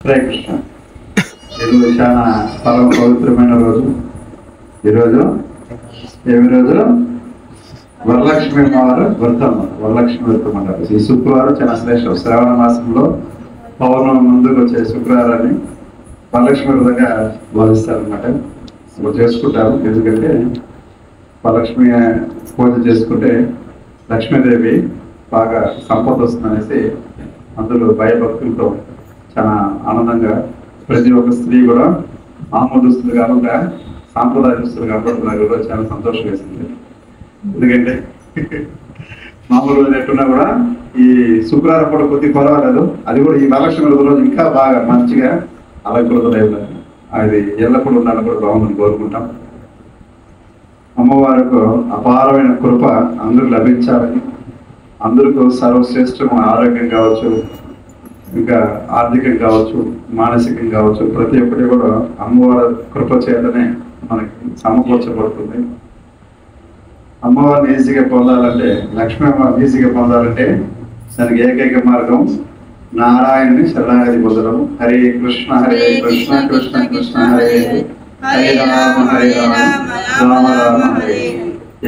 హరే కృష్ణ. ఈరోజు చాలా పరమ పవిత్రమైన రోజు. ఈరోజు ఏమి రోజు? వరలక్ష్మి అమ్మవారు వ్రతం, వరలక్ష్మి వ్రతం అంటారు. ఈ శుక్రవారం చాలా శ్రేష్టం. శ్రావణ మాసంలో పౌర్ణమి ముందుకు వచ్చే శుక్రవారాన్ని వరలక్ష్మి వ్రతంగా భావిస్తారు అనమాట. ఇప్పుడు చేసుకుంటారు. ఎందుకంటే వరలక్ష్మి పూజ చేసుకుంటే లక్ష్మీదేవి బాగా సంపద వస్తుందనేసి అందులో భయభక్తులతో చాలా ఆనందంగా ప్రతి ఒక్క స్త్రీ కూడా మామూలు దుస్తులు కాకుండా సాంప్రదాయ దుస్తులు కనపడుతున్నారు కూడా చాలా సంతోషం వేసింది. ఎందుకంటే మామూలు రోజు ఎట్టున్నా కూడా ఈ శుక్రవారం కూడా కొద్ది పర్వాలేదు, అది కూడా ఈ వరలక్ష్మి రోజు ఇంకా బాగా మంచిగా అలంకృతమై అది ఎల్లప్పుడూ ఉండాలని కూడా బాగుందని కోరుకుంటాం. అమ్మవారికి అపారమైన కృప అందరూ లభించాలని, అందరికీ సర్వశ్రేష్టము ఆరోగ్యం కావచ్చు, ఇంకా ఆర్థికం కావచ్చు, మానసికం కావచ్చు, ప్రతి ఒక్కటి కూడా అమ్మవారి కృప చేతనే మనకి సమకూర్చబడుతుంది. అమ్మవారిని ఈజీగా పొందాలంటే, లక్ష్మీ అమ్మవారిని ఈజీగా పొందాలంటే దానికి ఏకైక మార్గం నారాయణుని శరణాగతి పొందడం. హరే కృష్ణ హరే కృష్ణ కృష్ణ కృష్ణ హరే హరే, హరే రామ హరే రామ రామ రామ హరే.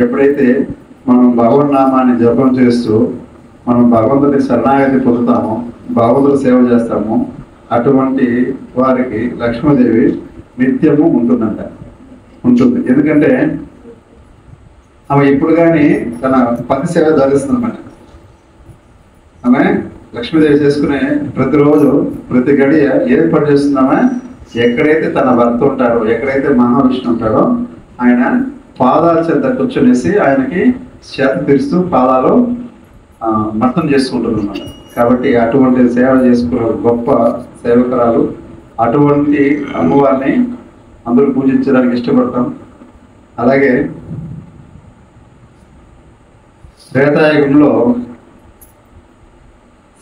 ఎప్పుడైతే మనం భగవన్నామాన్ని జపం చేస్తూ మనం భగవంతుని శరణాగతి పొందుతామో, భగవంతుడు సేవ చేస్తాము, అటువంటి వారికి లక్ష్మీదేవి నిత్యము ఉంటుంది. ఎందుకంటే ఆమె ఇప్పుడు కానీ తన పతి సేవ ధరిస్తుందన్నమాట. ఆమె లక్ష్మీదేవి చేసుకునే ప్రతిరోజు ప్రతి గడియ ఏది పని చేస్తుందామె? ఎక్కడైతే తన భర్త ఉంటాడో, ఎక్కడైతే మహావిష్ణు ఉంటాడో ఆయన పాదాల చేత కూర్చొనేసి ఆయనకి చేత తీరుస్తూ పాదాలు మర్తం చేసుకుంటుంది అన్నమాట. కాబట్టి అటువంటి సేవ చేసుకున్న గొప్ప సేవకురాలు. అటువంటి అమ్మవారిని అందరూ పూజించడానికి ఇష్టపడతాం. అలాగే త్రేతాయుగంలో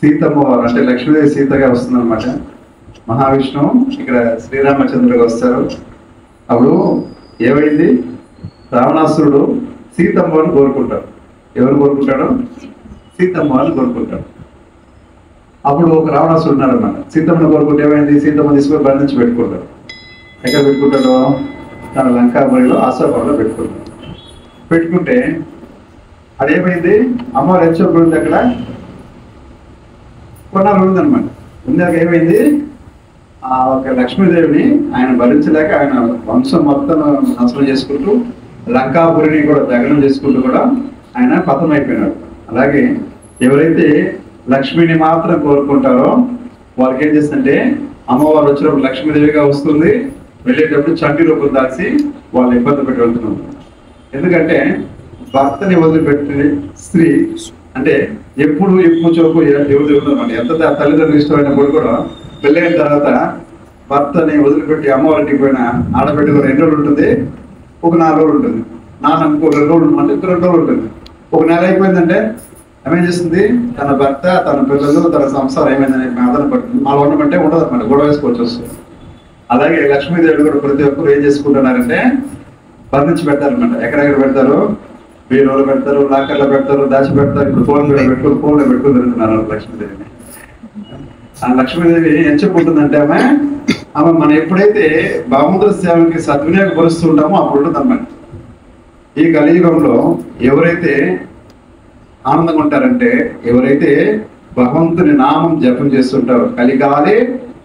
సీతమ్మవారు అంటే లక్ష్మీదేవి సీతగా వస్తుందన్నమాట. మహావిష్ణువు ఇక్కడ శ్రీరామచంద్రుడిగా వస్తారు. అప్పుడు ఏమైంది? రావణాసురుడు సీతమ్మని కోరుకుంటాడు. ఎవరు కోరుకుంటాడు? సీతమ్మని కోరుకుంటాడు. అప్పుడు ఒక రావణాసురుడు ఉన్నారన్నమాట. సీతమ్మని కోరుకుంటే ఏమైంది? సీతమ్మ తీసుకొని బంధించి పెట్టుకుంటాడు. ఎక్కడ పెట్టుకుంటాడు? తన లంకాపురిలో ఆశాపురంలో పెట్టుకుంటే అదేమైంది? అమ్మవారు ఎంచోపు ఉంది, అక్కడ కొన్నాళ్ళు ఉందన్నమాట. ఉందాక ఏమైంది? ఆ ఒక లక్ష్మీదేవిని ఆయన భరించలేక ఆయన వంశం మొత్తం నాశనం చేసుకుంటూ లంకాపురిని కూడా దగ్నం చేసుకుంటూ కూడా ఆయన పతనమైపోయినాడు. అలాగే ఎవరైతే లక్ష్మిని మాత్రం కోరుకుంటారో వాళ్ళకి ఏం చేస్తుందంటే అమ్మవారు వచ్చినప్పుడు లక్ష్మీదేవిగా వస్తుంది, వెళ్ళేటప్పుడు చండి రూపం దాచి వాళ్ళు ఇబ్బంది పెట్టి వెళ్తున్నారు. ఎందుకంటే భర్తని వదిలిపెట్టిన స్త్రీ అంటే ఎప్పుడు ఎక్కువ చూపు ఎవరు ఉందన్నమాట. ఎంత తల్లిదండ్రులు ఇష్టమైనప్పుడు కూడా పెళ్ళైన తర్వాత భర్తని వదిలిపెట్టి అమ్మవారింటికి పోయిన ఆడబిడ్డ కూడా 2 రోజులు ఉంటుంది, ఒక 4 రోజులు ఉంటుంది. నాన్న ఇంకో 2 రోజులు అంటే 2 రోజులు ఉంటుంది. ఒక నెల అయిపోయిందంటే ఏమేం చేస్తుంది? తన భర్త, తన పిల్లలు, తన సంసారం ఏమైందని ఆధారం పడుతుంది. మళ్ళీ ఉండమంటే ఉండదు అనమాట, గొడవ వేసుకోవచ్చు వస్తుంది. అలాగే లక్ష్మీదేవి కూడా ప్రతి ఒక్కరు ఏం చేసుకుంటున్నారంటే బంధించి పెడతారనమాట. ఎక్కడెక్కడ పెడతారు? బీరువాలో పెడతారు, లాకర్లో పెడతారు, దాచి పెడతారు. ఇప్పుడు ఫోన్లో పెట్టుకుని తిరుగుతున్నారు లక్ష్మీదేవిని. ఆ లక్ష్మీదేవి ఏం చెప్పుకుంటుందంటే ఆమె మనం ఎప్పుడైతే భగవంతుడి సేవకి సద్వినియోగపరుస్తూ ఉంటామో అప్పుడు ఉంటుంది అన్నమాట. ఈ కలియుగంలో ఎవరైతే ఆనందంగా ఉంటారంటే, ఎవరైతే భగవంతుని నామం జపం చేస్తుంటారో, కలికాలే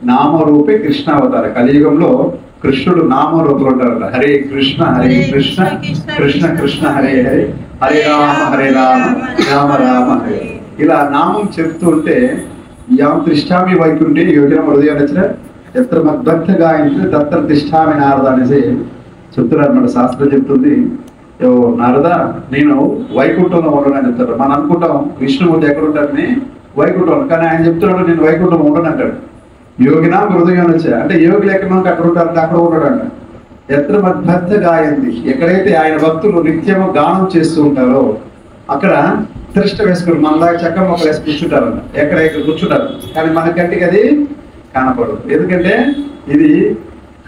నామరూపే కృష్ణ అవతార. కలియుగంలో కృష్ణుడు నామరూపంలో ఉంటారు. హరే కృష్ణ హరే కృష్ణ కృష్ణ కృష్ణ హరే హరే, హరే రామ హరే రామ రామ రామ హరే. ఇలా నామం చెప్తూ ఉంటే యాం తిష్టామి వైకుంఠే యోజన హృదయ రచన ఎత్ర మద్భక్త గాయంత్రి తత్ర తిష్టామి నారద అనేసి చెప్తున్నారు అన్నమాట. శాస్త్రం చెప్తుంది, నారద నేను వైకుంఠంలో ఉండనని చెప్తాడు. మనం అనుకుంటాం విష్ణుమూర్తి ఎక్కడ ఉంటాడని వైకుంఠం, కానీ ఆయన చెప్తున్నాడు నేను వైకుంఠం ఉండను అంటాడు. యోగినా హృదయం వచ్చా అంటే యోగులు ఎక్కడ ఉంటే అక్కడ ఉంటారు, అక్కడ ఉంటాడంట. ఎత్ర మద్భక్త గాయంతి, ఎక్కడైతే ఆయన భక్తులు నిత్యము గానం చేస్తూ ఉంటారో అక్కడ తిష్ట వేసుకుని మనలాగా చక్క మొక్కలు వేసి కూర్చుంటారన్న. ఎక్కడ కూర్చుంటారు, కానీ మన కంటికి అది కనపడదు. ఎందుకంటే ఇది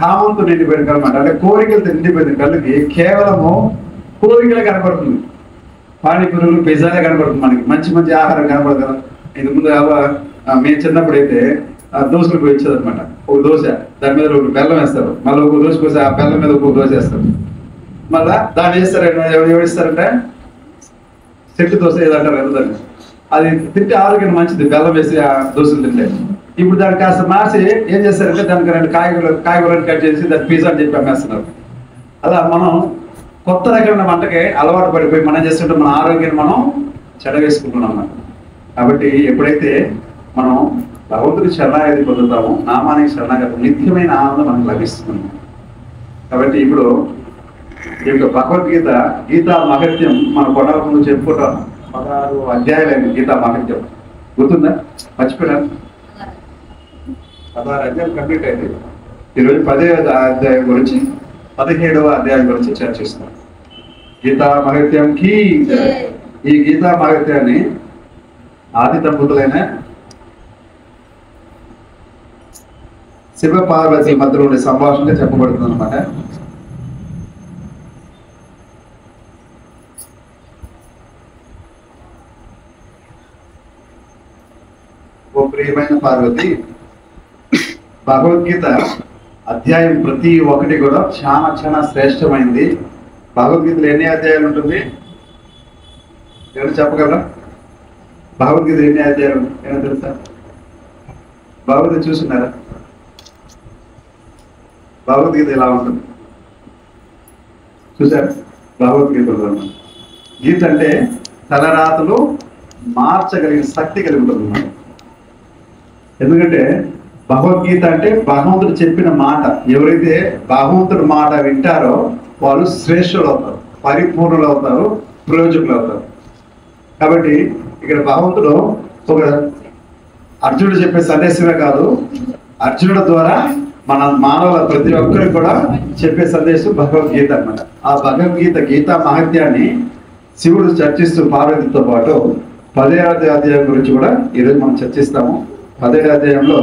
కామంతో నిండిపోయిన కనమాట. అంటే కోరికలతో నిండిపోయిన కళ్ళకి కేవలము కోరికలే కనపడుతుంది. పానీపూరులు, పిజ్జాలే కనపడుతుంది మనకి. మంచి మంచి ఆహారం కనపడదు కదా. ఇది ముందు మేము చిన్నప్పుడైతే దోశలు పోయించేది అనమాట. ఒక దోశ దాని మీద ఒక బెల్లం వేస్తారు, మళ్ళీ ఒక దోశ పోసి ఆ బెల్లం మీద ఒక దోశ వేస్తారు, మళ్ళా దాన్ని వేస్తారంటే ఎవరిస్తారంటే చెట్టు దోశ ఏదంటారు కదా దాన్ని. అది తింటే ఆరోగ్యం మంచిది, బెల్లం వేసి ఆ దోశలు తింటే. ఇప్పుడు దాన్ని కాస్త మార్చి ఏం చేస్తారంటే దానికి 2 కాయగూరలు కట్ చేసి దాన్ని పిజ్జా అని చెప్పి అమ్మేస్తున్నారు. అలా మనం కొత్త రకమైన వంటకి అలవాటు పడిపోయి మనం చేస్తుంటే మన ఆరోగ్యాన్ని మనం చెడవేసుకుంటున్నాం అన్నమాట. కాబట్టి ఎప్పుడైతే మనం భగవంతుడి శరణాగతి పొందుతామో, నామానికి శరణాగతి, నిత్యమైన ఆనందం మనకు లభిస్తుంది. కాబట్టి ఇప్పుడు ఈ యొక్క భగవద్గీత గీతా మహత్యం మన కొండల ముందు చెప్పుకుంటాం. 16 అధ్యాయాలైన గీతా మహత్యం గుర్తుందా? మర్చిపోయాను. 16 అధ్యాయాలు కంప్లీట్ అయింది. ఈరోజు 10వ అధ్యాయం గురించి 17వ అధ్యాయం గురించి చర్చిస్తాం. గీతా మహత్యంకి ఈ గీతా మహత్యాన్ని ఆది దంపతులైన శివ పార్వతి మధ్యలో ఉండే సంభాషణగా చెప్పబడుతుంది అనమాట. ఓ ప్రియమైన పార్వతి, భగవద్గీత అధ్యాయం ప్రతి ఒక్కటి కూడా చాలా చాలా శ్రేష్టమైంది. భగవద్గీతలో ఎన్ని అధ్యాయాలు ఉంటుంది ఎవరు చెప్పగలరా? భగవద్గీత ఎన్ని అధ్యాయాలు ఏమో తెలుసా? భగవద్గీత చూస్తున్నారా? భగవద్గీత ఎలా ఉంటుంది చూసారు? భగవద్గీతలో గీత అంటే తలరాతలు మార్చగలిగిన శక్తి కలిగి ఉంటుంది. ఎందుకంటే భగవద్గీత అంటే భగవంతుడు చెప్పిన మాట. ఎవరైతే భగవంతుడి మాట వింటారో వాళ్ళు శ్రేష్ఠులు అవుతారు, పరిపూర్ణులు అవుతారు, ప్రయోజకులు అవుతారు. కాబట్టి ఇక్కడ భగవంతుడు ఒక అర్జునుడు చెప్పే సందేశమే కాదు, అర్జునుడి ద్వారా మన మానవుల ప్రతి ఒక్కరికి కూడా చెప్పే సందేశం భగవద్గీత అన్నమాట. ఆ భగవద్గీత గీతా మహత్యాన్ని శివుడు చర్చిస్తూ పార్వతితో పాటు 10వ అధ్యాయం గురించి కూడా ఈరోజు మనం చర్చిస్తాము. 10వ అధ్యాయంలో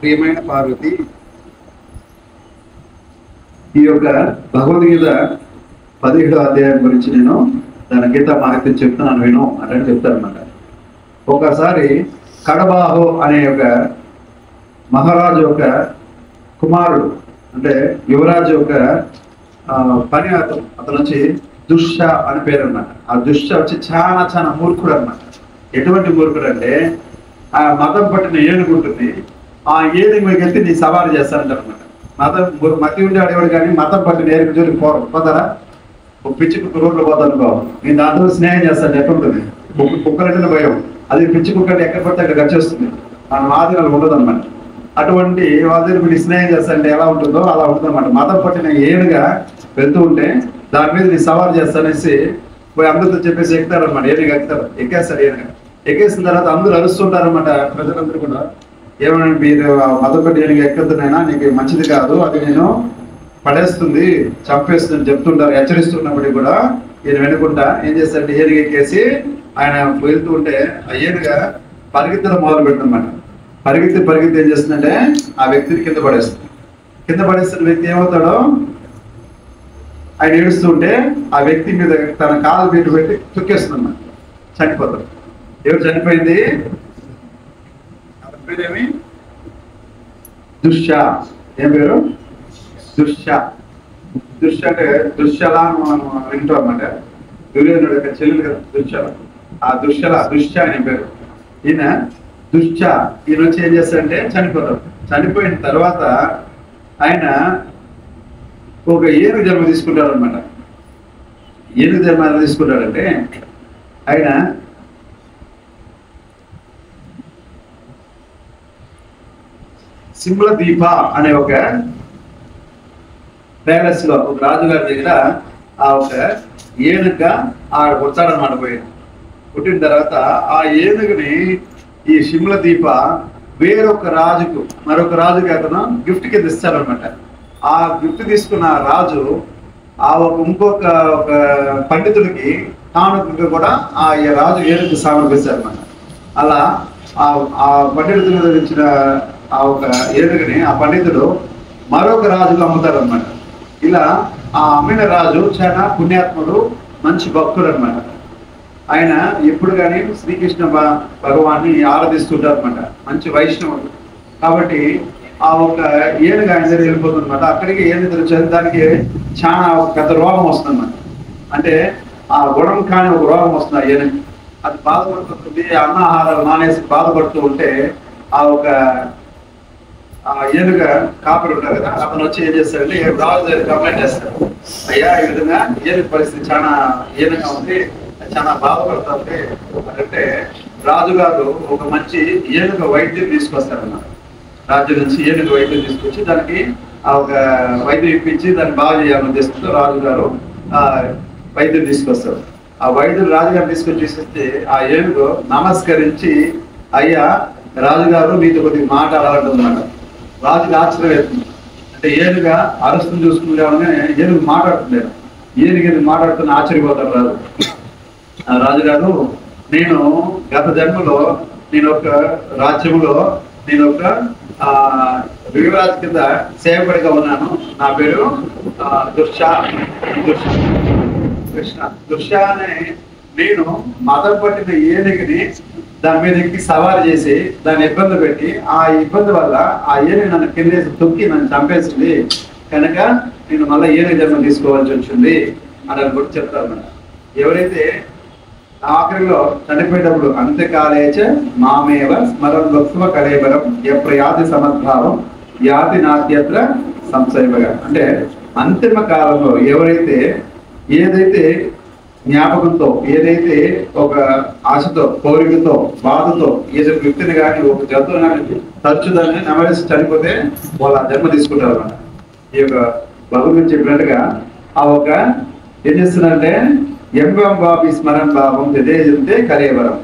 ప్రియమైన పార్వతి, ఈ యొక్క భగవద్గీత 17వ అధ్యాయం గురించి నేను దాని గీతా మహత్యం చెప్తున్నాను విను అంటే చెప్తానమాట. ఒకసారి కడబాహు అనే ఒక మహారాజు యొక్క కుమారుడు, అంటే యువరాజు యొక్క పని అతను వచ్చి దుష్య అని పేరు అన్నమాట. ఆ దుష్య వచ్చి చాలా చాలా మూర్ఖుడు అన్నమాట. ఎటువంటి మూర్ఖుడు అంటే ఆ మతం పట్టిన ఏనుగు ఉంటుంది, ఆ ఏనుగు మీకు ఎత్తి నీ సవాలు చేస్తానంటారు అనమాట. మతి ఉండి ఆడేవాడు కానీ మతం పట్టిన ఏనుగు జోలికి పోతారా? ఒక పిచ్చి కుక్క రోడ్లు పోతానుకో, నేను దాంతో స్నేహం చేస్తాను ఎట్లుంటుంది? కుక్కలంటే భయం, అది పిచ్చి కుక్క అంటే ఎక్కడ పడితే అక్కడ వచ్చేస్తుంది, మన ఆధీనాలు ఉండదు అనమాట. అటువంటి వాళ్ళ మీరు స్నేహం చేస్తానంటే ఎలా ఉంటుందో అలా ఉంటుంది అనమాట. మతం పట్టిన ఏనుగా వెళ్తూ ఉంటే దాని మీద నీ సవాలు చేస్తానేసి పోయి అందరితో చెప్పేసి ఎక్కుతారు అనమాట. ఏనుగు ఎక్కుతారు, ఎక్కేస్తారు. ఏనుగా ఎక్కేసిన తర్వాత అందరూ అరుస్తుంటారు అనమాట. ప్రజలందరూ కూడా ఏమన్నా మీరు మతం పట్టి ఏనుగు ఎక్కద్దునైనా, నీకు మంచిది కాదు, అది నేను పడేస్తుంది, చంపేస్తుంది చెప్తుంటారు. హెచ్చరిస్తున్నప్పటికీ కూడా ఈయన వెనుకుంటా ఏం చేస్తారంటే ఏనుగు ఎక్కేసి ఆయన వెళ్తూ ఉంటే ఆ ఏనుగా పరిగెత్తడం మొదలు పెడుతుందన్నమాట. పరిగెత్తి ఏం చేస్తుందంటే ఆ వ్యక్తిని కింద పడేస్తుంది. కింద పడేస్తున్న వ్యక్తి ఏమవుతాడో, ఆయన ఏడుస్తుంటే ఆ వ్యక్తి మీద తన కాలు పెట్టి తొక్కేస్తుందన్నమాట, చనిపోతాడు. ఎవరు చనిపోయింది? అతని పేరేమి? దుష్య. ఏం పేరు? దుష్య. దుష్య అంటే దుష్యలా మనం వింటాం అన్నమాట. దుర్యోధనుడు యొక్క చెల్లెలు కదా దుష్యల. ఆ దుష్య అనే పేరు. ఈయన దుష్య. ఈయన వచ్చి ఏం చేస్తాడంటే చనిపోతాడు. చనిపోయిన తర్వాత ఆయన ఒక ఏనుగు జన్మ తీసుకుంటాడు అనమాట. ఏనుగు జన్మ ఎలా తీసుకుంటాడంటే ఆయన సింహదీప అనే ఒక ప్యాలెస్ లో ఒక రాజుగారి దగ్గర ఆ ఒక ఏనుగుగా ఆడ పుడతాడనమాట. పుట్టిన తర్వాత ఆ ఏనుగుని ఈ సింహదీప వేరొక రాజుకు, మరొక రాజుకి అతను గిఫ్ట్ కింద ఇస్తాడనమాట. ఆ గిఫ్ట్ తీసుకున్న రాజు ఆ ఇంకొక పండితుడికి కానుకగా కూడా ఆ రాజు ఏనుగు సమర్పిస్తారనమాట. అలా ఆ పండితుడు ధరించిన ఆ ఒక ఏనుగుని ఆ పండితుడు మరొక రాజుకు అమ్ముతారు అనమాట. ఇలా ఆ అమ్మిన రాజు చాలా పుణ్యాత్ముడు, మంచి భక్తుడు అనమాట. ఆయన ఎప్పుడు కానీ శ్రీకృష్ణ భగవాన్ని ఆరాధిస్తుంటారు అనమాట. మంచి వైష్ణవుడు కాబట్టి ఆ ఒక ఏనుగు ఆయన దగ్గర వెళ్ళిపోతుంది అనమాట. అక్కడికి ఏనుగు వచ్చేది దానికి చాలా పెద్ద రోగం వస్తుంది అనమాట. అంటే ఆ గుణం కాని ఒక రోగం వస్తుంది ఆ ఏనుగు. అది బాధపడుతుంది, అన్నాహారాలు మానేసి బాధపడుతూ ఉంటే ఆ ఒక ఏనుగ కాపరి ఉంటారు కదా, అతను వచ్చి ఏం చేస్తాడంటే రాజు దగ్గర కంప్లైంట్ చేస్తాడు. అయ్యా ఈ విధంగా ఏనుగు పరిస్థితి చాలా ఏనుగా ఉంది, చాలా బాధపడుతుంది అంటే రాజుగారు ఒక మంచి ఏనుగ వైద్యం తీసుకొస్తారన్నమాట. రాజ్యం నుంచి ఏనుగ వైద్యం తీసుకొచ్చి దానికి ఆ ఒక వైద్యం ఇప్పించి దాన్ని బాగా చేయాలని ఉద్దేశంతో రాజుగారు ఆ వైద్యం తీసుకొస్తారు. ఆ వైద్యులు రాజుగారు తీసుకొచ్చి చేస్తే ఆ ఏనుగు నమస్కరించి, అయ్యా రాజుగారు మీతో కొద్దిగా మాట్లాడాలంటుందన్నమాట. రాజుకి ఆశ్చర్యం వేస్తుంది. అంటే ఏనుగా అరుస్తుని చూసుకుంటే ఏనుగు మాట్లాడుతున్నాడు. ఏనుగు మాట్లాడుతున్న ఆశ్చర్యపోతారు రాజు. రాజుగారు, నేను గత జన్మలో నేను ఒక రాజ్యంలో నేను ఒక యువరాజు కింద సేవకుడిగా ఉన్నాను. నా పేరు దుర్ష అనే నేను మతం పట్టిన ఏనుగుని దాని మీద ఎక్కి సవారు చేసి దాన్ని ఇబ్బంది పెట్టి ఆ ఇబ్బంది వల్ల ఆ ఏనుగు నన్ను కిందేసి తొక్కి నన్ను చంపేసింది కనుక నేను మళ్ళీ ఏనుగు జన్మ తీసుకోవాల్సి వచ్చింది అని కూడా చెప్తారు. ఎవరైతే ఆఖరిలో చనిపోయేటప్పుడు అంత్యకాలేచ మామేవ స్మరన్ వక్వ కళేబరం ఎప్పుడు యాతి సమద్భావం యాతి నాట్యత్ర సంశయగా, అంటే అంతిమ కాలంలో ఎవరైతే ఏదైతే జ్ఞాపకంతో, ఏదైతే ఒక ఆశతో, కోరికతో, బాధతో ఏదో వ్యక్తిని కానీ ఒక జంతువుని కానీ తరచుదాన్ని నమరేసి చనిపోతే వాళ్ళు ఆ జన్మ తీసుకుంటారు అన్నమాట. ఈ యొక్క భగవంతుడు చెప్పినట్టుగా ఆ ఒక ఏం చేస్తున్నారంటే ఎంబం బాబి స్మరణ భావం తెదేజంతే కలేవరం.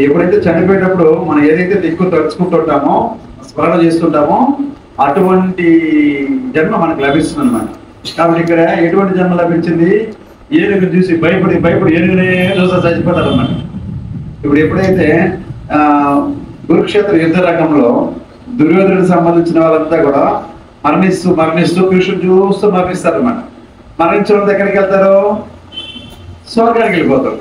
ఎప్పుడైతే చనిపోయేటప్పుడు మనం ఏదైతే దిక్కు తలుచుకుంటుంటామో, స్మరణ చేస్తుంటామో అటువంటి జన్మ మనకు లభిస్తుంది అన్నమాట. కాబట్టి ఇక్కడ ఎటువంటి జన్మ లభించింది? ఏనుగు చూసి భయపడి ఏనుగునే చూస్తే చచ్చిపోతారు అన్నమాట. ఇప్పుడు ఎప్పుడైతే కురుక్షేత్ర యుద్ధ రంగంలో దుర్యోధనుడికి సంబంధించిన వాళ్ళంతా కూడా మరణిస్తూ కృష్ణుడు చూస్తూ మరణిస్తారు అన్నమాట. మరణించిన వాళ్ళు ఎక్కడికి వెళ్తారు? స్వర్గానికి వెళ్ళిపోతారు.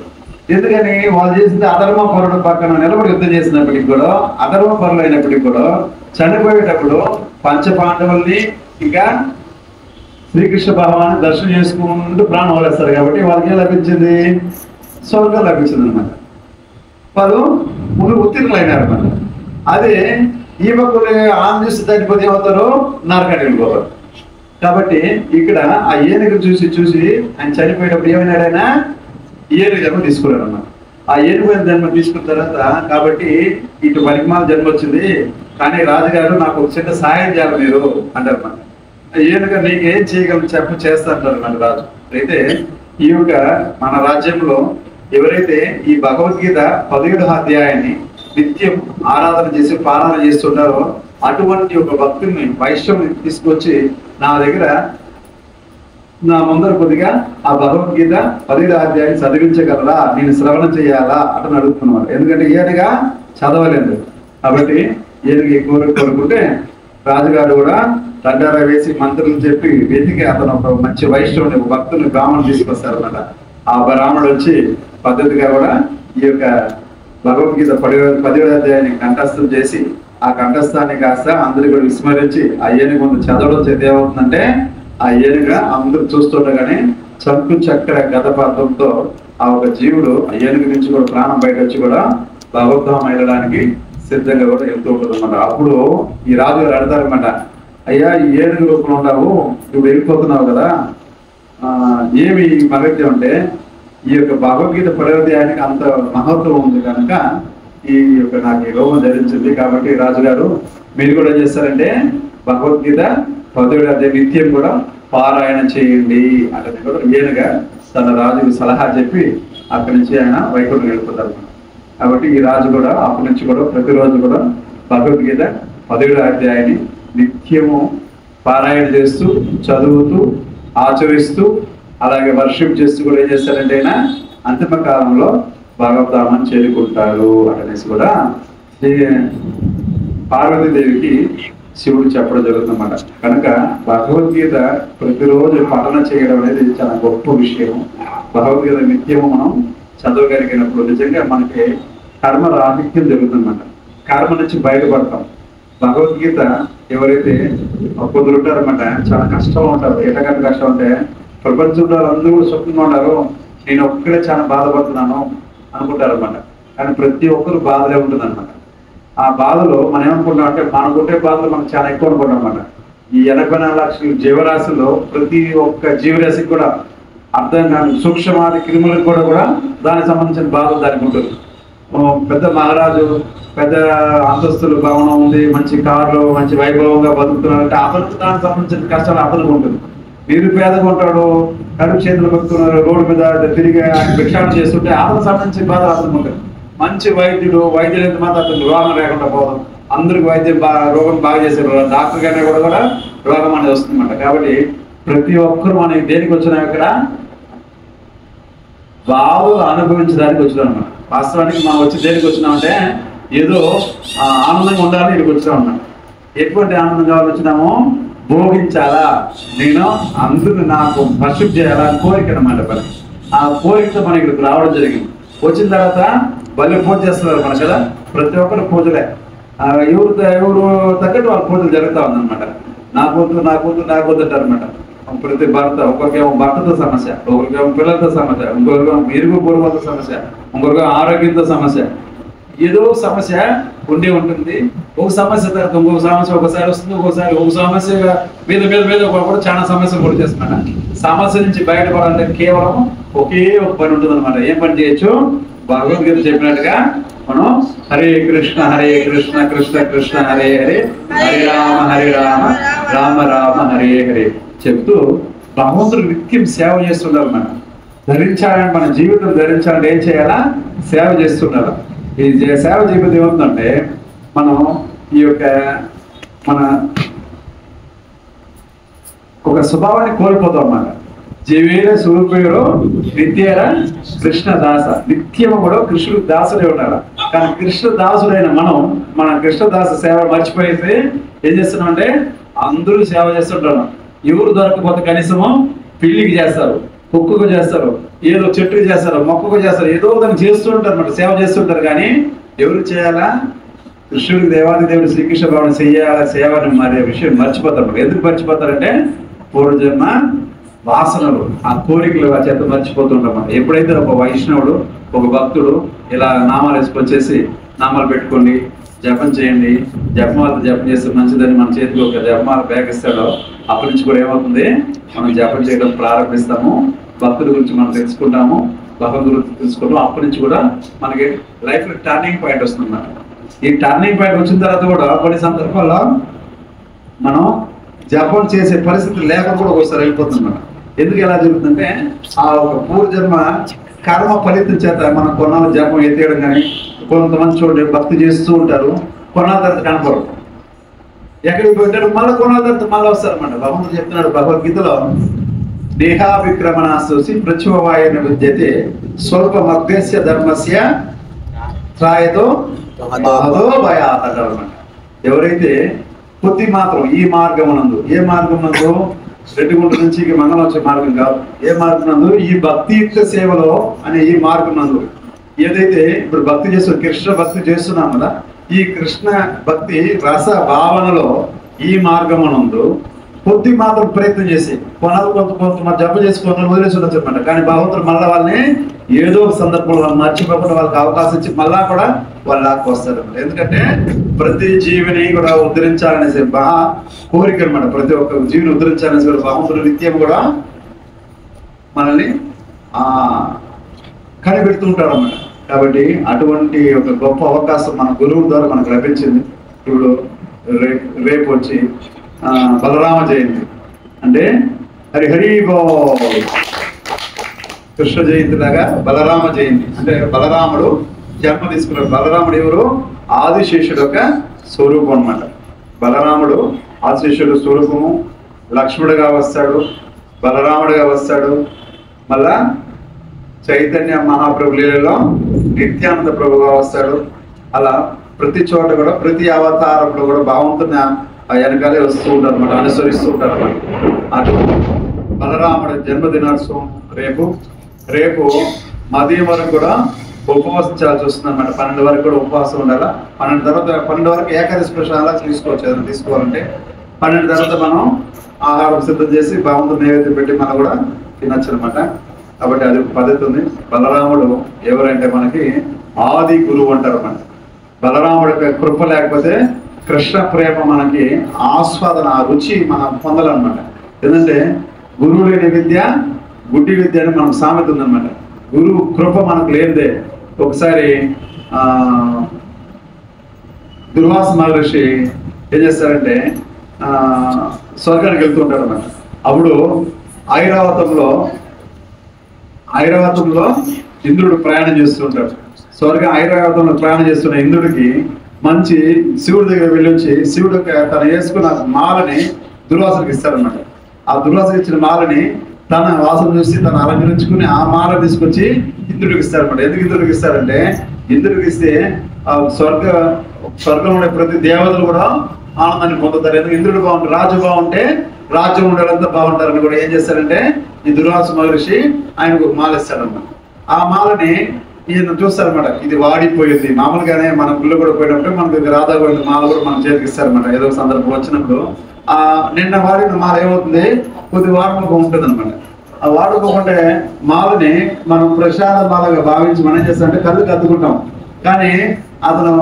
ఎందుకని? వాళ్ళు చేసింది అధర్మ పరుడు పక్కన నిలబడి యుద్ధం చేసినప్పటికి కూడా, అధర్మ పరులు అయినప్పటికీ కూడా చనిపోయేటప్పుడు పంచ పాండవుల్ని ఇంకా శ్రీకృష్ణ భగవాన్ని దర్శనం చేసుకుంటూ ప్రాణం వదిలేస్తారు. కాబట్టి వాళ్ళకి ఏం లభించింది? స్వర్గం లభించింది అనమాట. వాళ్ళు ముందు ఉత్తీర్ణులు అయినారు అనమాట. అదే ఈ భక్తులు ఆనందిస్తూ చనిపోతే ఏమవుతారు? నరకానికి వెళ్ళిపోతారు. కాబట్టి ఇక్కడ ఆ ఏనుగు చూసి ఆయన చనిపోయేటప్పుడు ఏమైనాడు? ఆయన ఏనుగు జన్మ తీసుకున్నాడు అన్నమాట. ఆ ఏనుగు జన్మ తీసుకున్న తర్వాత కాబట్టి ఇటు పరిమాణ జన్మ వచ్చింది, కానీ రాజుగారు నాకు ఒక చిన్న సాయం చేయాలి మీరు అంటారు అన్నమాట. ఏనుగా నీకేం చేయగలను చెప్పు, చేస్తా అంటారు అన్నమాట రాజు. అయితే ఈ యొక్క మన రాజ్యంలో ఎవరైతే ఈ భగవద్గీత 17వ అధ్యాయాన్ని నిత్యం ఆరాధన చేసి పారాయణ చేస్తుంటారో అటువంటి ఒక భక్తుల్ని, వైష్ణవుని తీసుకొచ్చి నా దగ్గర నా ముందర కొద్దిగా ఆ భగవద్గీత 17వ అధ్యాయాన్ని చదివించగలరా, నేను శ్రవణం చేయాలా అతను అడుగుతున్నారు. ఎందుకంటే ఏనుగా చదవలేదు కాబట్టి ఏనుగు కోరుకుంటే రాజుగారు కూడా దండారా వేసి మంత్రులు చెప్పి వెతికి అతను ఒక మంచి వైష్ణవుని, ఒక భక్తుని, బ్రాహ్మణుడు తీసుకొస్తారన్నమాట. ఆ బ్రాహ్మణుడు వచ్చి పద్ధతిగా కూడా ఈ యొక్క భగవద్గీత 10వ అధ్యాయాన్ని కంఠస్థం చేసి ఆ కంఠస్థాన్ని కాస్త అందరూ కూడా విస్మరించి ఆ ఏనుగు ముందు చదవడం చేతి ఏమవుతుందంటే ఆ ఏనుగా అందరూ చూస్తుండగానే చంకు చక్ర గతపాత్రంతో ఆ ఒక జీవుడు ఆ ఏనుగు నుంచి కూడా ప్రాణం బయట వచ్చి కూడా భగవద్ధామం వెళ్ళడానికి సిద్ధంగా కూడా వెళ్తూ ఉంటుంది అనమాట. అప్పుడు ఈ రాజు గారు అడతారనమాట, అయ్యా ఈ ఏనుగు రూపంలో ఉన్నావు, నువ్వు వెళ్ళిపోతున్నావు కదా, ఏమి మగత్యం అంటే ఈ యొక్క భగవద్గీత 10వ అధ్యాయానికి అంత మహత్వం ఉంది కనుక ఈ యొక్క నాకు ఈ రోగం ధరించింది. కాబట్టి రాజుగారు మీరు కూడా చేస్తారంటే భగవద్గీత 10వ అధ్యాయం నిత్యం కూడా పారాయణ చేయండి అంటే కూడా ఏనుగా తన రాజుకు సలహా చెప్పి అక్కడి నుంచి ఆయన వైకుంఠం వెళ్ళిపోతారు. కాబట్టి ఈ రాజు కూడా అప్పటి నుంచి కూడా ప్రతిరోజు కూడా భగవద్గీత 10వ అధ్యాయాన్ని నిత్యము పారాయణ చేస్తూ, చదువుతూ, ఆచరిస్తూ, అలాగే వర్షిప్ చేస్తూ కూడా ఏం చేస్తారంటే ఆయన అంతిమ కాలంలో భగవద్ధామాన్ని చేరుకుంటారు అనేసి కూడా పార్వతీదేవికి శివుడు చెప్పడం జరుగుతుందన్నమాట. కనుక భగవద్గీత ప్రతిరోజు పఠన చేయడం అనేది చాలా గొప్ప విషయం. భగవద్గీత నిత్యము మనం చదవగలిగినప్పుడు నిజంగా మనకి కర్మ రాహిత్యం జరుగుతుందన్నమాట. కర్మ నుంచి బయటపడతాం. భగవద్గీత ఎవరైతే కొందరు ఉంటారన్నమాట, చాలా కష్టంలో ఉంటారు. ఎటకంటే కష్టం అంటే ప్రపంచంలో అందరూ సుఖంగా ఉన్నారు, నేను ఒక్కడే చాలా బాధపడుతున్నాను అనుకుంటారన్నమాట. కానీ ప్రతి ఒక్కరు బాధలే ఉంటుంది అనమాట. ఆ బాధలో మనం ఏమనుకుంటాం అంటే మనకుంటే బాధలు మనకు చాలా ఎక్కువ అనుకుంటాం అనమాట. ఈ 84 లక్షల జీవరాశుల్లో ప్రతి ఒక్క జీవరాశికి కూడా అర్థం కాని సూక్ష్మాది క్రిములకు కూడా దానికి సంబంధించిన బాధలు దానికి ఉంటుంది. పెద్ద మహారాజు పెద్ద అంతస్తులు భవనం ఉంది, మంచి కార్లు మంచి వైభవంగా బతుకుతున్నారంటే అతనికి దానికి సంబంధించిన కష్టాలు అతనికి ఉంటుంది. నిరుపేదగా ఉంటాడు, కడుపు చేతులు బతుకున్నారు, రోడ్డు మీద తిరిగి భిక్షాటన చేస్తుంటే అతనికి సంబంధించిన బాధ అతనికి ఉంటుంది. మంచి వైద్యులు ఎంత మాత్రం అతనికి రోగం లేకుండా పోదాం, అందరికి రోగం బాగా చేశారు, డాక్టర్ గానే కూడా రోగం అనేది వస్తుందన్నమాట. కాబట్టి ప్రతి ఒక్కరు మనం దేనికి వచ్చినాం, ఇక్కడ బాధలు అనుభవించడానికి వచ్చినాం అన్నమాట. వాస్తవానికి మనం వచ్చి దేనికి వచ్చినామంటే ఏదో ఆనందంగా ఉండాలని ఇక్కడికి వచ్చినాం అన్నమాట. ఎటువంటి ఆనందం కావాలని వచ్చినామో భోగించాలా, నేను అందరూ నాకు వర్షిప్ చేయాలా కోరిక అన్నమాట. పని ఆ కోరికతో మనం ఇక్కడికి రావడం జరిగింది. వచ్చిన తర్వాత భలే పూజ చేస్తున్నారు మన కదా, ప్రతి ఒక్కరు పూజలే. ఎవరు తగ్గట్టు వాళ్ళ పూజలు జరుగుతూ ఉందన్నమాట. నా కూతురు అంటారు అనమాట. ప్రతి భర్త ఒకరికేమో భర్తతో సమస్య, ఒకరికేమో పిల్లలతో సమస్య, ఇంకొకరికేమో ఇరుగు పొరుగులతో సమస్య, ఇంకొకరికేమో ఆరోగ్యంతో సమస్య, ఏదో సమస్య ఉండే ఉంటుంది. ఒక సమస్య తర్వాత ఇంకొక సమస్య ఒకసారి వస్తుంది, ఒక సమస్య మీద కూడా చాలా సమస్యలు కూడా చేస్తున్నమాట. సమస్య నుంచి బయటపడాలంటే కేవలం ఒకే ఒక పని ఉంటుంది అనమాట. ఏం పని చేయొచ్చు? భగవద్గీత చెప్పినట్టుగా మనం హరే కృష్ణ కృష్ణ కృష్ణ హరే హరే, హరే రామ రామ రామ హరే హరే చెప్తూ భగవంతుడు నిత్యం సేవ చేస్తున్నారు. మనం ధరించాలని, మన జీవితం ధరించాలంటే ఏం చేయాలా? సేవ చేస్తున్నారు. ఈ సేవ చేయకపోతే ఏమవుతుందంటే మనం ఈ యొక్క మన ఒక స్వభావాన్ని కోల్పోతాం అన్నమాట. జీవేర స్వరూపేరు నిత్యేర కృష్ణ దాస, నిత్యము కూడా కృష్ణుడు దాసుడే ఉండాలి. కానీ కృష్ణ దాసుడైన మన కృష్ణదాస సేవ మర్చిపోయేసి ఏం చేస్తున్నాం అంటే అందరూ సేవ చేస్తుంటారు. ఎవరు దొరకపోతే కనీసము పిల్లికి చేస్తారు, కుక్కకు చేస్తారు, ఏదో చెట్టుకు చేస్తారు, మొక్కకు చేస్తారు, ఏదో దాన్ని చేస్తూ ఉంటారు అన్నమాట, సేవ చేస్తుంటారు. కానీ ఎవరు చేయాలా? కృష్ణుడికి దేవాది దేవుడు శ్రీకృష్ణ భగవాన్ చెయ్యాల సేవని మరి విషయం మర్చిపోతారు. ఎందుకు మర్చిపోతారంటే పూర్వజన్మ వాసనలు, ఆ కోరికలు ఆ చేత మర్చిపోతుంటాం. ఎప్పుడైతే ఒక వైష్ణవుడు, ఒక భక్తుడు ఇలా నామాలు వేసుకొచ్చేసి నామాలు పెట్టుకోండి, జపం చేయండి, జపమాలతో జపం చేస్తే మంచిదని మన చేతిలో ఒక జపమాల బ్యాగ్ ఇస్తాడో అప్పటి నుంచి కూడా ఏమవుతుంది? మనం జపం చేయడం ప్రారంభిస్తాము, భక్తుల గురించి మనం తెలుసుకుంటాము, భగవంతుడి గురించి తెలుసుకుంటాం. అప్పటి నుంచి కూడా మనకి లైఫ్లో టర్నింగ్ పాయింట్ వస్తుంది అన్నమాట. ఈ టర్నింగ్ పాయింట్ వచ్చిన తర్వాత కూడా కొన్ని సందర్భాల్లో మనం జపం చేసే పరిస్థితి లేకుండా కూడా ఒకసారి వెళ్ళిపోతుంది. ఎందుకు ఎలా జరుగుతుందంటే ఆ ఒక పూర్వజన్మ కర్మ ఫలితం చేత మనం కొన్నాళ్ళు జపం ఎత్తేయడం, కానీ కొంతమంది చూడండి భక్తి చేస్తూ ఉంటారు, కొన్నాళ్ళ తర్వాత కనపడరు, ఎక్కడికి పెట్టారు, మళ్ళీ కొన్నాళ్ళ తర్వాత మళ్ళీ వస్తారన్నమాట. భగవంతుడు చెప్తున్నాడు భగవద్గీతలో, దేహాభిక్రమణ చూసి ప్రచువాయన విద్యతే స్వల్ప మధ్యస్య ధర్మస్య త్రాయతో అదో భయ అంటారు అన్నమాట. ఎవరైతే కొద్ది మాత్రం ఈ మార్గమునందు, ఏ మార్గమునందు? రెడ్డిగుంట నుంచి మంగళం వచ్చే మార్గం కాదు, ఏ మార్గం నందు? ఈ భక్తియుక్త సేవలో అనే ఈ మార్గం నందు ఏదైతే ఇప్పుడు భక్తి చేస్తున్నాం, కృష్ణ భక్తి చేస్తున్నాం కదా, ఈ కృష్ణ భక్తి రస భావనలో ఈ మార్గమునందు కొద్ది మాత్రం ప్రయత్నం చేసి కొంత జపం చేసి కొన్ని వదిలేసి ఉండొచ్చు అనమాట. కానీ భగవంతుడు మళ్ళీ వాళ్ళని ఏదో ఒక సందర్భంలో వాళ్ళు మర్చిపోకుండా వాళ్ళకి అవకాశం ఇచ్చి మళ్ళా కూడా వాళ్ళు లాక్కొస్తారు అనమాట. ఎందుకంటే ప్రతి జీవిని కూడా ఉద్ధరించాలనేసి మహా కోరిక అనమాట. ప్రతి ఒక్క జీవిని ఉద్ధరించాలనేసి కూడా భగవంతుడు నిత్యం కూడా మనల్ని కనిపెడుతూ ఉంటాడు అన్నమాట. కాబట్టి అటువంటి ఒక గొప్ప అవకాశం మన గురువు ద్వారా మనకు లభించింది. ఇప్పుడు రేపు వచ్చి బలరామ జయంతి, అంటే హరి కృష్ణ జయంతి లాగా బలరామ జయంతి అంటే బలరాముడు జన్మ తీసుకున్నాడు. బలరాముడు ఎవరు? ఆదిశేషుడు యొక్క స్వరూపం అన్నమాట. బలరాముడు ఆదిశేషుడు స్వరూపము, లక్ష్ముడిగా వస్తాడు, బలరాముడిగా వస్తాడు, మళ్ళా చైతన్య మహాప్రభు లీలలో నిత్యానంద ప్రభుగా వస్తాడు. అలా ప్రతి చోట కూడా ప్రతి అవతారంలో కూడా భగవంతుని వెనకాలే వస్తూ ఉంటారు అన్నమాట, అనుసరిస్తూ ఉంటారు అన్నమాట. అటు బలరాముడి జన్మదినోత్సవం రేపు మదియం వరకు కూడా ఉపవాసించాల్సి వస్తుంది అనమాట. 12 వరకు కూడా ఉపవాసం ఉండాలా. 12 వరకు ఏకాదశి ప్రసాదాలు తీసుకోవచ్చు. ఏదైనా తీసుకోవాలంటే 12 తర్వాత మనం ఆహారం సిద్ధం చేసి భగవంతుని నైవేద్యం పెట్టి మనం కూడా తినచ్చు అనమాట. కాబట్టి అది పద్ధతి ఉంది. బలరాముడు ఎవరంటే మనకి ఆది గురువు అంటారు. మన బలరాముడి కృప లేకపోతే కృష్ణ ప్రేమ మనకి ఆస్వాదన, ఆ రుచి మనం పొందాలన్నమాట. ఎందుకంటే గురువు లేని విద్య గుడ్డి విద్య అని మనం సామెత ఉందన్నమాట. గురువు కృప మనకు లేనిదే. ఒకసారి దుర్వాస మహర్షి ఏం చేస్తారంటే స్వర్గానికి వెళ్తుంటారు అన్నమాట. అప్పుడు ఐరావతంలో ఇంద్రుడు ప్రయాణం చేస్తుంటాడు. ఐరావతంలో ప్రయాణం చేస్తున్న ఇంద్రుడికి మంచి శివుడి దగ్గర వెళ్ళి వచ్చి శివుడు తను వేసుకున్న మాలని దుర్వాసనకి ఇస్తారన్నమాట. ఆ దుర్వాసన ఇచ్చిన మాలని తన వాసన చూసి తను అలంకరించుకుని ఆ మాల తీసుకొచ్చి ఇంద్రుడికి ఇస్తారన్నమాట. ఎందుకు ఇంద్రుడికి ఇస్తారంటే ఇంద్రుడికి ఇస్తే స్వర్గంలో ఉండే ప్రతి దేవతలు కూడా ఆనందాన్ని పొందుతారు. ఎందుకు ఇంద్రుడు బాగుంటారు, రాజు బాగుంటే రాజ్యం ఉండేదంతా బాగుంటారని కూడా ఏం చేస్తారంటే ఈ దుర్వాస మహర్షి ఆయనకు మాల ఇస్తారన్నమాట. ఆ మాలని ఈయన చూస్తారన్నమాట. ఇది వాడిపోయింది. మామూలుగానే మన గుళ్ళు కూడా పోయినప్పుడు మనకి రాధాగోవింద మాల కూడా మనం చేతికి ఇస్తారన్నమాట. ఏదో సందర్భం వచ్చినప్పుడు నిన్న వాడిన మాల ఏమవుతుంది, కొద్ది వాడుకోక ఉంటుంది అనమాట. ఆ వాడుకోకుంటే మాలని మనం ప్రసాద మాలగా భావించి మనం ఏం చేస్తామంటే కళ్ళుకి అద్దుకుంటాం. కానీ అతను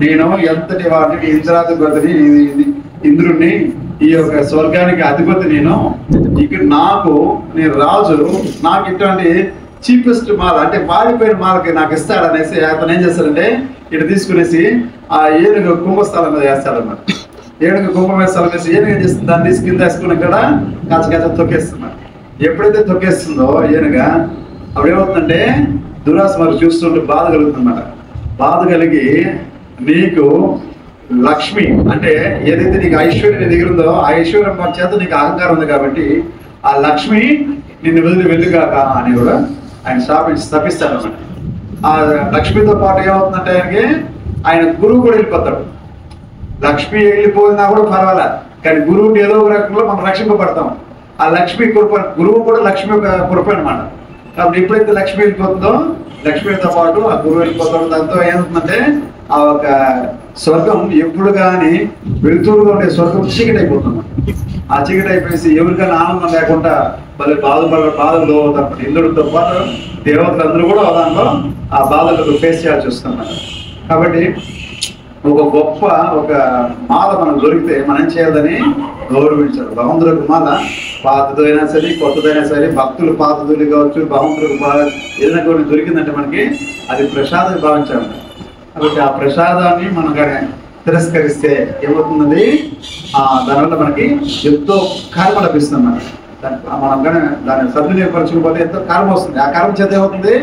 నేను ఎంతటి వాటిని ఇంద్రాధిపతిని, ఇంద్రుడిని, ఈ యొక్క స్వర్గానికి అధిపతి, ఇక్కడ నేను రాజు, నాకు ఇటువంటి చీపెస్ట్ మాల అంటే వాడిపోయిన మాలకి నాకు ఇస్తాడనేసి అతను ఏం చేస్తాడంటే ఇటు తీసుకునేసి ఆ ఏనుగు కుంభస్థలం మీద వేస్తాడన్నమాట. ఏనుగు కుంభం స్థలం వేసి ఏనుగు ఏం చేస్తుంది, దాన్ని తీసి కింద వేసుకుని ఇక్కడ కచ్చ తొక్కేస్తున్నాడు. ఎప్పుడైతే తొక్కేస్తుందో ఏనుగ అప్పుడు ఏమవుతుందంటే దుర్వాస మహర్షి చూస్తుంటే బాధ కలుగుతుందన్నమాట. బాధ కలిగి నీకు లక్ష్మి అంటే ఏదైతే నీకు ఐశ్వర్యం నీ దగ్గర ఉందో ఆ ఐశ్వర్యం చేత నీకు అహంకారం ఉంది కాబట్టి ఆ లక్ష్మి నిన్ను వెళ్ళుగాక అని కూడా ఆయన స్థపిస్తాడు అన్నమాట. ఆ లక్ష్మితో పాటు ఏమవుతుందంటే ఆయన గురువు కూడా వెళ్ళిపోతాడు. లక్ష్మి వెళ్ళిపోయినా కూడా పర్వాలే, కానీ గురువుని ఏదో ఒక రకంలో మనం రక్షింపబడతాం. ఆ లక్ష్మి కృప, గురువు కూడా లక్ష్మి కృప అనమాట. కాబట్టి ఎప్పుడైతే లక్ష్మి వెళ్ళిపోతుందో లక్ష్మితో పాటు ఆ గురువు వెళ్ళిపోతాడు. దాంతో ఏమవుతుందంటే ఆ ఒక స్వర్గం ఎప్పుడు కానీ వెలుతురుగా ఉండే స్వర్గం చీకటి అయిపోతుంది. ఆ చీకటి అయిపోయి ఎవరికైనా ఆనందం లేకుండా మళ్ళీ బాధలు అవుతారు. ఇంద్రుడితో పాటు దేవతలందరూ కూడా దాంట్లో ఆ బాధలకు ఫేస్ చేయాల్సి వస్తున్నారు. కాబట్టి ఒక గొప్ప మాల మనకు దొరికితే మనం ఏం చేయాలని గౌరవించారు. భగవంతుడికి మాల పాతదైనా సరే కొత్తదైనా సరే, భక్తులు పాతదులు కావచ్చు, భగవంతుడికి ఏదైనా కొన్ని దొరికిందంటే మనకి అది ప్రసాదం భావించాలి. కాబట్టి ఆ ప్రసాదాన్ని మనం కానీ తిరస్కరిస్తే ఏమవుతుంది, దానివల్ల మనకి ఎంతో కర్మ లభిస్తుంది. మనం కానీ దాన్ని సద్వినియోగపరచకపోతే ఎంతో కర్మ వస్తుంది. ఆ కర్మ చేత ఏమవుతుంది,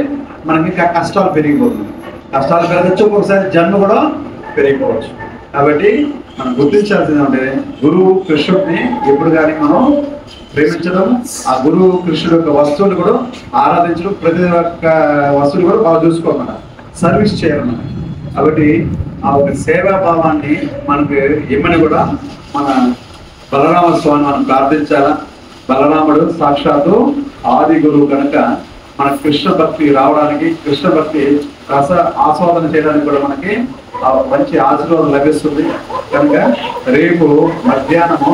మనకి కష్టాలు పెరిగిపోతుంది. కష్టాలు పెరగచ్చు, ఒక్కొక్కసారి జన్మ కూడా పెరిగిపోవచ్చు. కాబట్టి మనం గుర్తించాల్సింది అంటే గురువు కృష్ణుడిని ఎప్పుడు కానీ మనం ప్రేమించడం, ఆ గురువు కృష్ణుడు యొక్క వస్తువులు కూడా ఆరాధించడం, ప్రతి ఒక్క వస్తువులు కూడా బాగా చూసుకోమన్నా సర్వీస్ చేయాలన్నమాట. కాబట్టి ఆ ఒక సేవాభావాన్ని మనకు ఇమ్మని కూడా మన బలరామ స్వామి మనం ప్రార్థించాలా. బలరాముడు సాక్షాత్తు ఆది గురువు కనుక మన కృష్ణ భక్తి రావడానికి, కృష్ణ భక్తి రస ఆస్వాదన చేయడానికి కూడా మనకి మంచి ఆశీర్వాదం లభిస్తుంది. కనుక రేపు మధ్యాహ్నము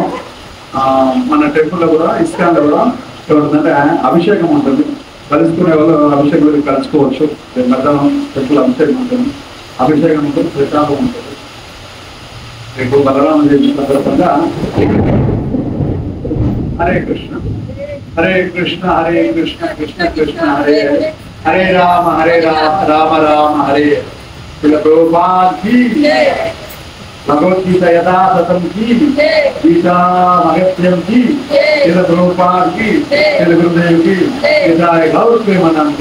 మన టెంపుల్లో కూడా ఇస్కాన్లో కూడా ఏమంటుందంటే అభిషేకం ఉంటుంది. కలుసుకునే వాళ్ళు అభిషేకం కలుసుకోవచ్చు. మధ్యాహ్నం టెంపుల్ అభిషేకం ఉంటుంది, అభిషేకం ఉంటుంది, ప్రసాదం ఉంటుంది. రేపు బలరామ జయంతి సందర్భంగా హరే కృష్ణ హరే కృష్ణ హరే కృష్ణ కృష్ణ కృష్ణ హరే హరే, హరే రామ రామ రామ హరే. भगवद्गीता यथातथम की, गीता अगत्यम की, प्रभुपाद की, गुरुदेव की, गौर प्रेमानंद।